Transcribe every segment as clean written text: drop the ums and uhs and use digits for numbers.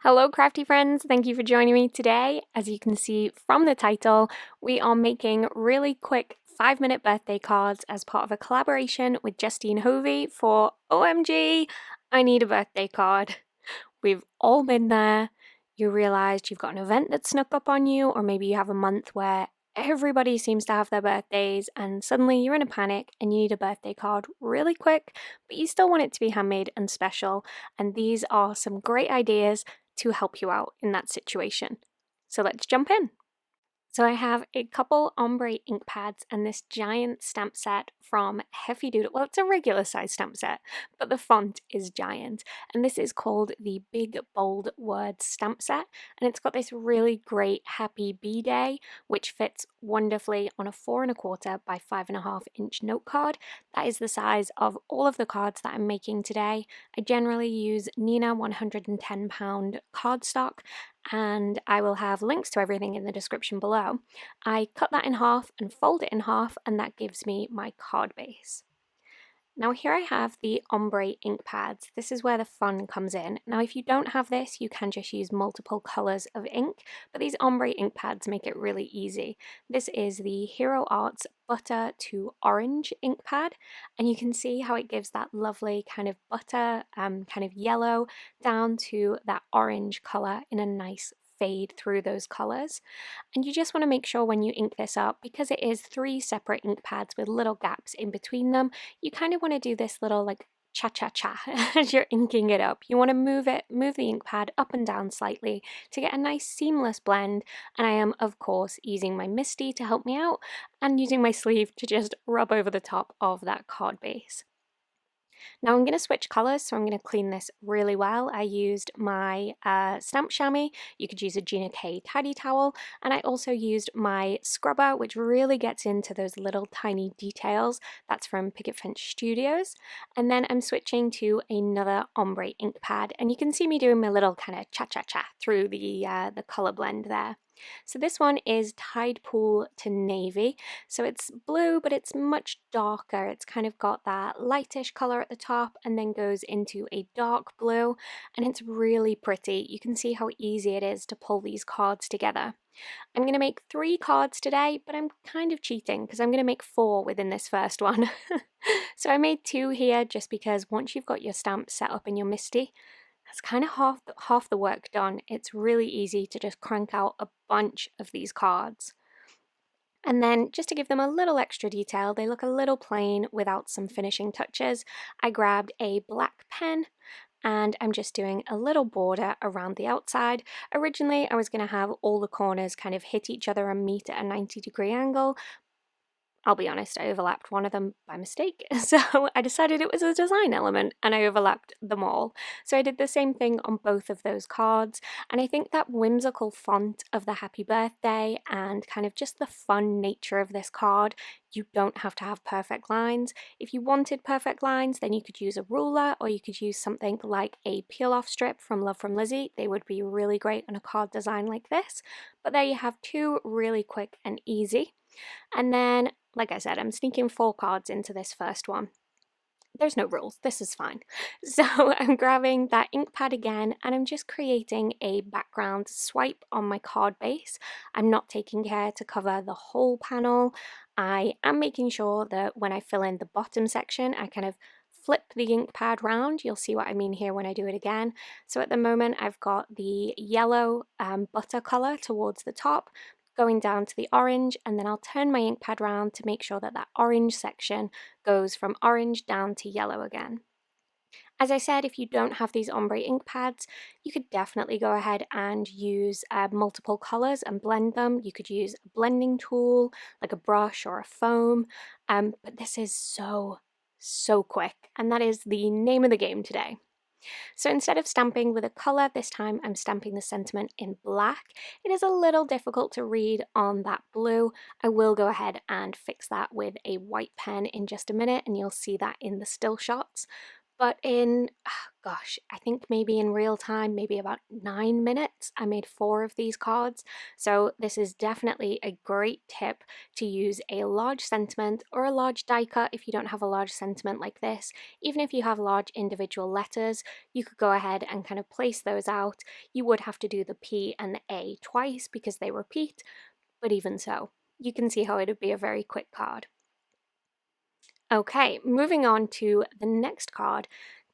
Hello crafty friends, thank you for joining me today. As you can see from the title, we are making really quick 5-minute birthday cards as part of a collaboration with Justine Hovey for OMG I Need a Birthday Card. We've all been there. You realised you've got an event that snuck up on you, or maybe you have a month where everybody seems to have their birthdays and suddenly you're in a panic and you need a birthday card really quick, but you still want it to be handmade and special. And these are some great ideas to help you out in that situation. So let's jump in. So I have a couple ombre ink pads and this giant stamp set from Heffy Doodle. Well, it's a regular size stamp set, but the font is giant. And this is called the Big Bold Words stamp set. And it's got this really great happy B-Day, which fits wonderfally on a 4 1/4 by 5.5 inch note card. That is the size of all of the cards that I'm making today. I generally use Nina 110-pound cardstock, and I will have links to everything in the description below. I cut that in half and fold it in half, and that gives me my card base. Now here I have the ombre ink pads. This is where the fun comes in. Now if you don't have this, you can just use multiple colours of ink, but these ombre ink pads make it really easy. This is the Hero Arts Butter to Orange ink pad, and you can see how it gives that lovely kind of butter, kind of yellow, down to that orange colour in a nice fade through those colours. And you just want to make sure when you ink this up, because it is 3 separate ink pads with little gaps in between them, you kind of want to do this little like cha-cha-cha as you're inking it up. You want to move the ink pad up and down slightly to get a nice seamless blend. And I am, of course, using my Misty to help me out and using my sleeve to just rub over the top of that card base. Now I'm going to switch colours, so I'm going to clean this really well. I used my stamp chamois. You could use a Gina K tidy towel, and I also used my scrubber, which really gets into those little tiny details. That's from Picket Fence Studios. And then I'm switching to another ombre ink pad, and you can see me doing my little kind of cha-cha-cha through the colour blend there. So this one is Tide Pool to Navy. So it's blue, but it's much darker. It's kind of got that lightish color at the top and then goes into a dark blue, and it's really pretty. You can see how easy it is to pull these cards together. I'm going to make 3 cards today, but I'm kind of cheating because I'm going to make 4 within this first one. So I made 2 here just because once you've got your stamp set up in your Misty, that's kind of half the work done. It's really easy to just crank out a bunch of these cards. And then just to give them a little extra detail, they look a little plain without some finishing touches. I grabbed a black pen and I'm just doing a little border around the outside. Originally, I was going to have all the corners kind of hit each other and meet at a 90-degree angle. I'll be honest, I overlapped one of them by mistake, so I decided it was a design element and I overlapped them all. So I did the same thing on both of those cards, and I think that whimsical font of the happy birthday and kind of just the fun nature of this card, you don't have to have perfect lines. If you wanted perfect lines, then you could use a ruler or you could use something like a peel-off strip from Love from Lizzie. They would be really great on a card design like this. But there you have 2 really quick and easy. And then, like I said, I'm sneaking 4 cards into this first one. There's no rules, this is fine. So I'm grabbing that ink pad again and I'm just creating a background swipe on my card base. I'm not taking care to cover the whole panel. I am making sure that when I fill in the bottom section, I kind of flip the ink pad round. You'll see what I mean here when I do it again. So at the moment I've got the yellow butter colour towards the top, going down to the orange, and then I'll turn my ink pad round to make sure that that orange section goes from orange down to yellow again. As I said, if you don't have these ombre ink pads, you could definitely go ahead and use multiple colours and blend them. You could use a blending tool, like a brush or a foam, but this is so quick, and that is the name of the game today. So instead of stamping with a colour, this time I'm stamping the sentiment in black. It is a little difficult to read on that blue. I will go ahead and fix that with a white pen in just a minute, and you'll see that in the still shots. But in, gosh, I think maybe in real time, maybe about 9 minutes, I made 4 of these cards. So this is definitely a great tip to use a large sentiment or a large die cut if you don't have a large sentiment like this. Even if you have large individual letters, you could go ahead and kind of place those out. You would have to do the P and the A twice because they repeat, but even so, you can see how it would be a very quick card. Okay, moving on to the next card.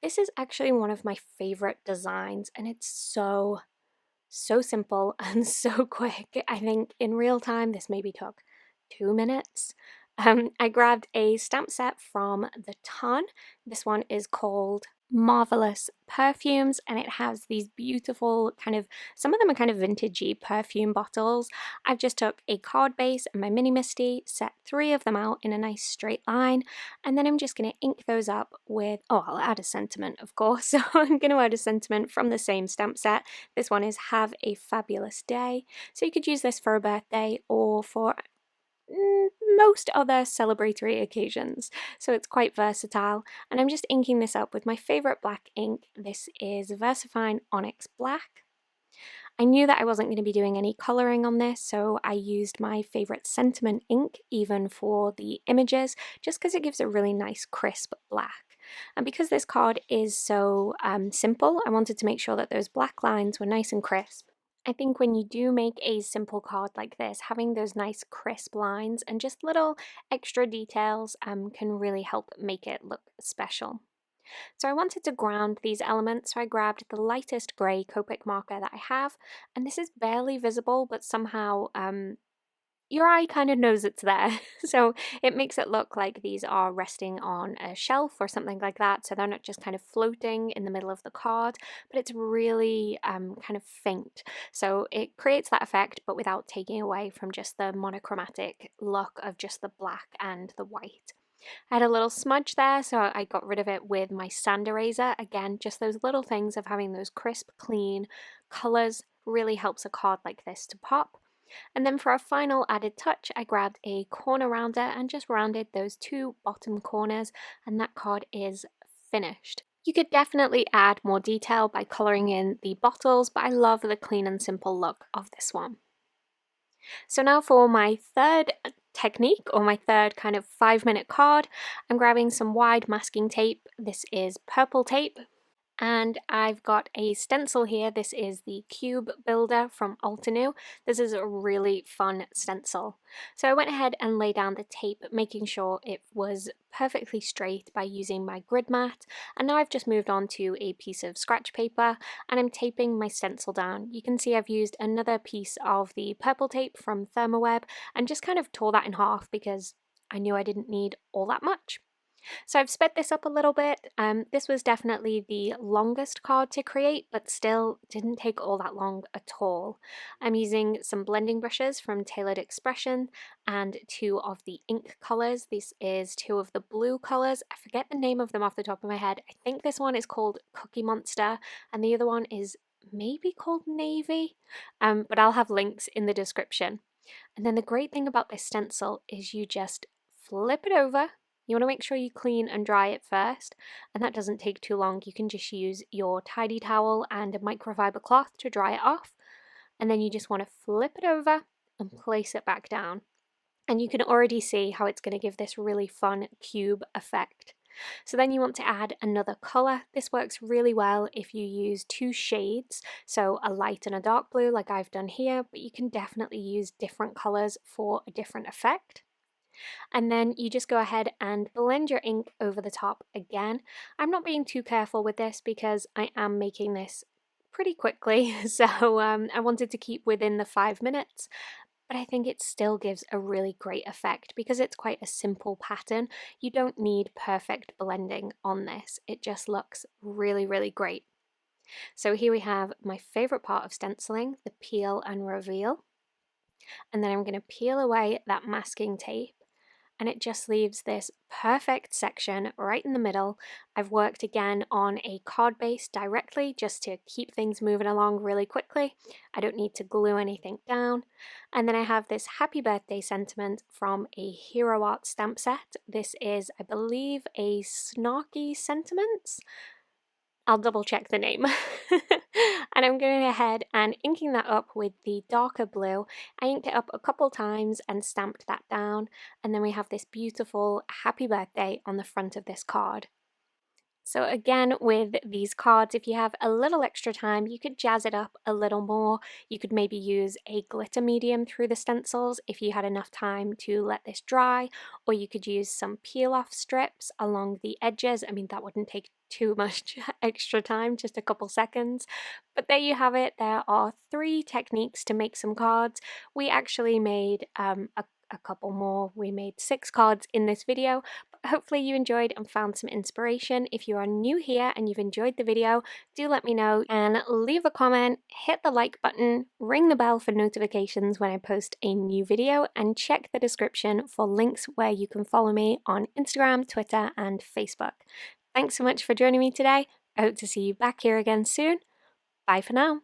This is actually one of my favorite designs, and it's so simple and so quick. I think in real time, this maybe took 2 minutes. I grabbed a stamp set from the Ton. This one is called Marvelous Perfumes, and it has these beautiful kind of, some of them are kind of vintagey perfume bottles. I've just took a card base and my mini Misty, set 3 of them out in a nice straight line, and then I'm just going to ink those up with, oh, I'll add a sentiment, of course. So I'm going to add a sentiment from the same stamp set. This one is Have a Fabulous Day. So you could use this for a birthday or for most other celebratory occasions, so it's quite versatile. And I'm just inking this up with my favorite black ink. This is VersaFine ONYX Black. I knew that I wasn't going to be doing any colouring on this, so I used my favourite sentiment ink even for the images, just because it gives a really nice crisp black. And because this card is so simple, I wanted to make sure that those black lines were nice and crisp. I think when you do make a simple card like this, having those nice crisp lines and just little extra details can really help make it look special. So I wanted to ground these elements, so I grabbed the lightest grey Copic marker that I have, and this is barely visible, but somehow your eye kind of knows it's there. So it makes it look like these are resting on a shelf or something like that, so they're not just kind of floating in the middle of the card, but it's really kind of faint. So it creates that effect, but without taking away from just the monochromatic look of just the black and the white. I had a little smudge there, so I got rid of it with my sand eraser. Again, just those little things of having those crisp, clean colours really helps a card like this to pop. And then for a final added touch, I grabbed a corner rounder and just rounded those 2 bottom corners, and that card is finished. You could definitely add more detail by colouring in the bottles, but I love the clean and simple look of this one. So now for my third technique, or my third kind of 5-minute card, I'm grabbing some wide masking tape. This is purple tape. And I've got a stencil here. This is the Cube Builder from Altenew. This is a really fun stencil. So I went ahead and laid down the tape, making sure it was perfectly straight by using my grid mat. And now I've just moved on to a piece of scratch paper and I'm taping my stencil down. You can see I've used another piece of the purple tape from Thermoweb and just kind of tore that in half because I knew I didn't need all that much. So I've sped this up a little bit. This was definitely the longest card to create, but still didn't take all that long at all. I'm using some blending brushes from Tailored Expression and 2 of the ink colours. This is 2 of the blue colours. I forget the name of them off the top of my head. I think this one is called Cookie Monster and the other one is maybe called Navy, but I'll have links in the description. And then the great thing about this stencil is you just flip it over. You want to make sure you clean and dry it first, and that doesn't take too long. You can just use your tidy towel and a microfiber cloth to dry it off, and then you just want to flip it over and place it back down. And you can already see how it's going to give this really fun cube effect. So then you want to add another colour. This works really well if you use 2 shades, so a light and a dark blue like I've done here, but you can definitely use different colours for a different effect. And then you just go ahead and blend your ink over the top again. I'm not being too careful with this because I am making this pretty quickly, so I wanted to keep within the 5 minutes, but I think it still gives a really great effect because it's quite a simple pattern. You don't need perfect blending on this. It just looks really, really great. So here we have my favourite part of stenciling, the peel and reveal. And then I'm going to peel away that masking tape. and it just leaves this perfect section right in the middle. I've worked again on a card base directly just to keep things moving along really quickly. I don't need to glue anything down. And then I have this happy birthday sentiment from a Hero Art stamp set. This is, I believe, a SNARKY Sentiments. I'll double check the name. And I'm going ahead and inking that up with the darker blue. I inked it up a couple times and stamped that down. And then we have this beautiful happy birthday on the front of this card. So again, with these cards, if you have a little extra time, you could jazz it up a little more. You could maybe use a glitter medium through the stencils if you had enough time to let this dry, or you could use some peel-off strips along the edges. I mean, that wouldn't take too much extra time, just a couple seconds. But there you have it. There are 3 techniques to make some cards. We actually made a couple more. We made 6 cards in this video. Hopefully you enjoyed and found some inspiration. If you are new here and you've enjoyed the video, do let me know and leave a comment, hit the like button, ring the bell for notifications when I post a new video, and check the description for links where you can follow me on Instagram, Twitter, and Facebook. Thanks so much for joining me today. I hope to see you back here again soon. Bye for now.